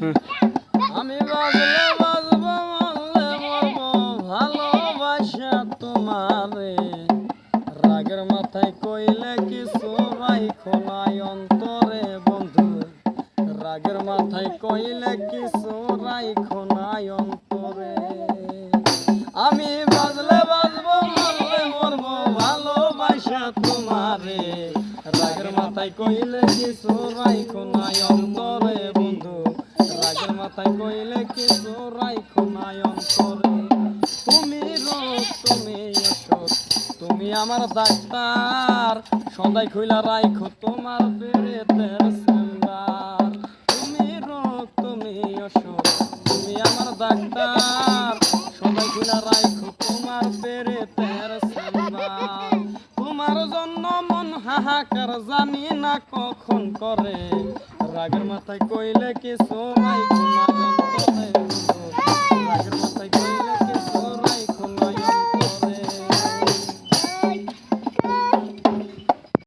আমি বাজলে বাজবো মরলে মরবো ভালোবাসা তোমারে রাগের মাথায় কইলে কিছু রাইখো নাই অন্তরে বন্ধু রাগের মাথায় কইলে কিছু রাইখো নাই অন্তরে আমি বাজলে বাজবো মরলে মরবো ভালোবাসা তোমারে রাগের মাথায় কইলে কিছু রাইখো নাই অন্তরে বন্ধু রাগের মাথায় কইলে কিছু রাইখো নাই অন্তরে তুমি রোগ তুমি ওষুধ তুমি আমার ডাক্তার সদাই খুইলা রাইখো তোমার পেটের চেম্বার তুমি রোগ তুমি ওষুধ তুমি আমার ডাক্তার সদাই খুইলা রাইখো তোমার পেটের চেম্বার তোমার জন্য মন হাহাকার জানি না কখন করে রাগের মাথায় কইলে কিছু রাইখো না